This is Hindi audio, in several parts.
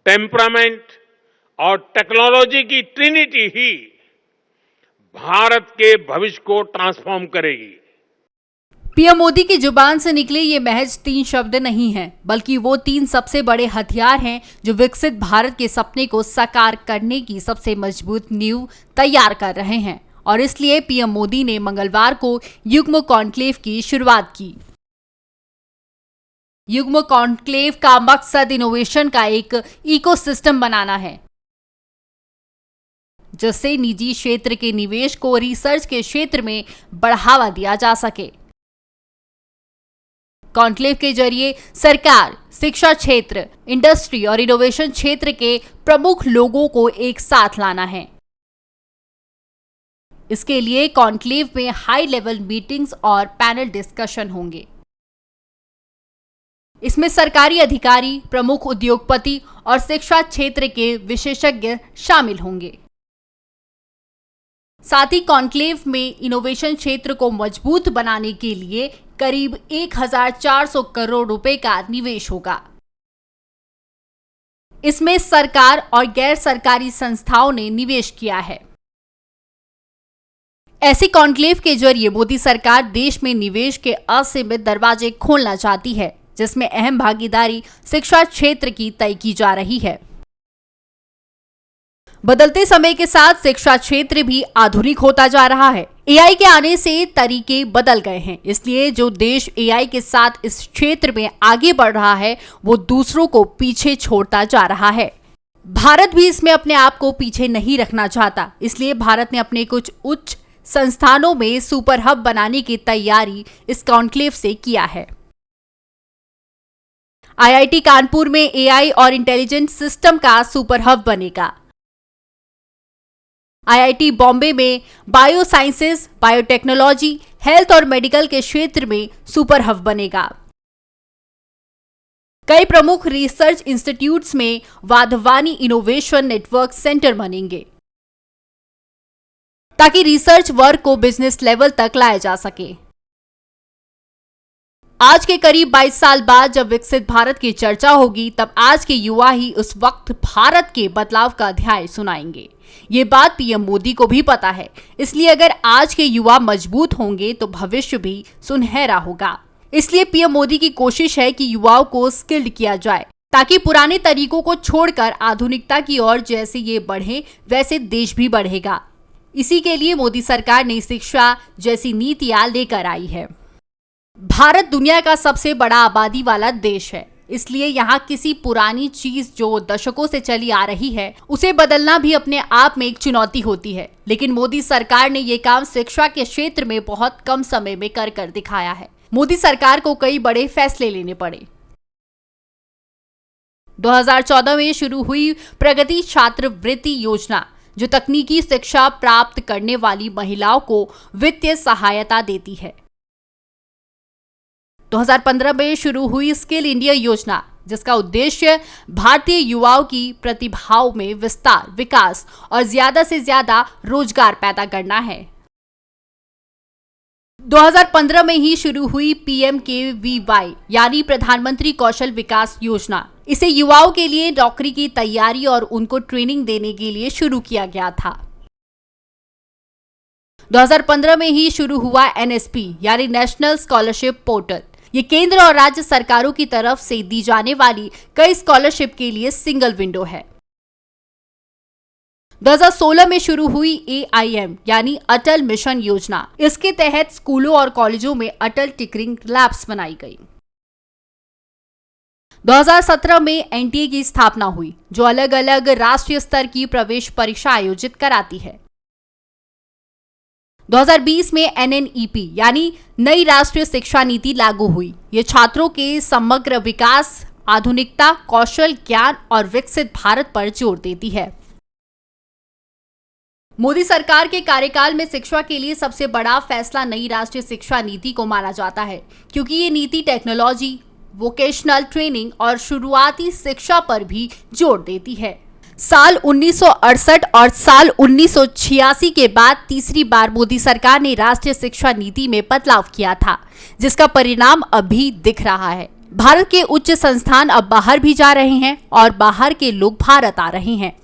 टेम्परामेंट और टेक्नोलॉजी की ट्रिनिटी ही भारत के भविष्य को ट्रांसफॉर्म करेगी। पीएम मोदी की जुबान से निकले ये महज 3 शब्द नहीं हैं, बल्कि वो 3 सबसे बड़े हथियार हैं जो विकसित भारत के सपने को साकार करने की सबसे मजबूत नींव तैयार कर रहे हैं। और इसलिए पीएम मोदी ने मंगलवार को युग्म कॉन्क्लेव की शुरुआत की। युग्म कॉन्क्लेव का मकसद इनोवेशन का एक इकोसिस्टम बनाना है, जिससे निजी क्षेत्र के निवेश को रिसर्च के क्षेत्र में बढ़ावा दिया जा सके। कॉन्क्लेव के जरिए सरकार, शिक्षा क्षेत्र, इंडस्ट्री और इनोवेशन क्षेत्र के प्रमुख लोगों को एक साथ लाना है। इसके लिए कॉन्क्लेव में हाई लेवल मीटिंग्स और पैनल डिस्कशन होंगे। इसमें सरकारी अधिकारी, प्रमुख उद्योगपति और शिक्षा क्षेत्र के विशेषज्ञ शामिल होंगे। साथ ही कॉन्क्लेव में इनोवेशन क्षेत्र को मजबूत बनाने के लिए करीब 1400 करोड़ रुपए का निवेश होगा। इसमें सरकार और गैर सरकारी संस्थाओं ने निवेश किया है। ऐसी कॉन्क्लेव के जरिए मोदी सरकार देश में निवेश के असीमित दरवाजे खोलना चाहती है, जिसमें अहम भागीदारी शिक्षा क्षेत्र की तय की जा रही है। बदलते समय के साथ शिक्षा क्षेत्र भी आधुनिक होता जा रहा है। एआई के आने से तरीके बदल गए हैं, इसलिए जो देश एआई के साथ इस क्षेत्र में आगे बढ़ रहा है, वो दूसरों को पीछे छोड़ता जा रहा है। भारत भी इसमें अपने आप को पीछे नहीं रखना चाहता, इसलिए भारत ने अपने कुछ उच्च संस्थानों में सुपर हब बनाने की तैयारी इस कॉन्क्लेव से किया है। आईआईटी कानपुर में एआई और इंटेलिजेंट सिस्टम का सुपर हब बनेगा। आईआईटी बॉम्बे में बायो साइंसेज, बायोटेक्नोलॉजी, हेल्थ और मेडिकल के क्षेत्र में सुपर हब बनेगा। कई प्रमुख रिसर्च इंस्टीट्यूट्स में वाधवानी इनोवेशन नेटवर्क सेंटर बनेंगे, ताकि रिसर्च वर्क को बिजनेस लेवल तक लाया जा सके। आज के करीब 22 साल बाद जब विकसित भारत की चर्चा होगी, तब आज के युवा ही उस वक्त भारत के बदलाव का अध्याय सुनाएंगे। ये बात पीएम मोदी को भी पता है, इसलिए अगर आज के युवा मजबूत होंगे तो भविष्य भी सुनहरा होगा। इसलिए पीएम मोदी की कोशिश है कि युवाओं को स्किल्ड किया जाए, ताकि पुराने तरीकों को छोड़कर आधुनिकता की ओर जैसे ये बढ़े, वैसे देश भी बढ़ेगा। इसी के लिए मोदी सरकार ने शिक्षा जैसी नीतियां लेकर आई है। भारत दुनिया का सबसे बड़ा आबादी वाला देश है, इसलिए यहाँ किसी पुरानी चीज जो दशकों से चली आ रही है, उसे बदलना भी अपने आप में एक चुनौती होती है। लेकिन मोदी सरकार ने ये काम शिक्षा के क्षेत्र में बहुत कम समय में कर दिखाया है। मोदी सरकार को कई बड़े फैसले लेने पड़े। 2014 में शुरू हुई प्रगति छात्रवृत्ति योजना, जो तकनीकी शिक्षा प्राप्त करने वाली महिलाओं को वित्तीय सहायता देती है। 2015 में शुरू हुई स्किल इंडिया योजना, जिसका उद्देश्य भारतीय युवाओं की प्रतिभाओं में विस्तार, विकास और ज्यादा से ज्यादा रोजगार पैदा करना है। 2015 में ही शुरू हुई PMKVY यानी प्रधानमंत्री कौशल विकास योजना। इसे युवाओं के लिए नौकरी की तैयारी और उनको ट्रेनिंग देने के लिए शुरू किया गया था। 2015 में ही शुरू हुआ NSP यानी नेशनल स्कॉलरशिप पोर्टल। ये केंद्र और राज्य सरकारों की तरफ से दी जाने वाली कई स्कॉलरशिप के लिए सिंगल विंडो है। 2016 में शुरू हुई AIM यानी अटल मिशन योजना। इसके तहत स्कूलों और कॉलेजों में अटल टिकरिंग लैब्स बनाई गई। 2017 में NTA की स्थापना हुई, जो अलग अलग राष्ट्रीय स्तर की प्रवेश परीक्षा आयोजित कराती है। 2020 में NNEP यानी नई राष्ट्रीय शिक्षा नीति लागू हुई। ये छात्रों के समग्र विकास, आधुनिकता, कौशल, ज्ञान और विकसित भारत पर जोर देती है। मोदी सरकार के कार्यकाल में शिक्षा के लिए सबसे बड़ा फैसला नई राष्ट्रीय शिक्षा नीति को माना जाता है, क्योंकि ये नीति टेक्नोलॉजी, वोकेशनल ट्रेनिंग और शुरुआती शिक्षा पर भी जोर देती है। साल 1968 और साल 1986 के बाद तीसरी बार मोदी सरकार ने राष्ट्रीय शिक्षा नीति में बदलाव किया था, जिसका परिणाम अभी दिख रहा है। भारत के उच्च संस्थान अब बाहर भी जा रहे हैं और बाहर के लोग भारत आ रहे हैं।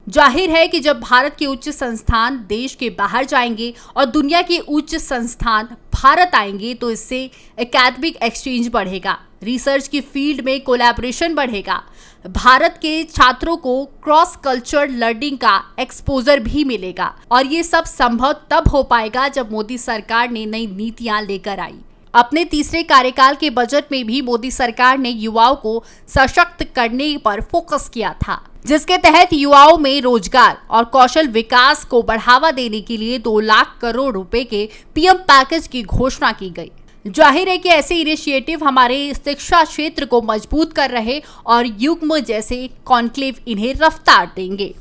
जाहिर है कि जब भारत के उच्च संस्थान देश के बाहर जाएंगे और दुनिया के उच्च संस्थान भारत आएंगे तो इससे एकेडमिक एक्सचेंज बढ़ेगा, रिसर्च की फील्ड में कोलैबोरेशन बढ़ेगा, भारत के छात्रों को क्रॉस कल्चर लर्निंग का एक्सपोजर भी मिलेगा और ये सब संभव तब हो पाएगा जब मोदी सरकार ने नई नीतियां लेकर आई। अपने तीसरे कार्यकाल के बजट में भी मोदी सरकार ने युवाओं को सशक्त करने पर फोकस किया था, जिसके तहत युवाओं में रोजगार और कौशल विकास को बढ़ावा देने के लिए 2 लाख करोड़ रुपए के पीएम पैकेज की घोषणा की गई। जाहिर है कि ऐसे इनिशिएटिव हमारे शिक्षा क्षेत्र को मजबूत कर रहे और युग्म जैसे कॉन्क्लेव इन्हें रफ्तार देंगे।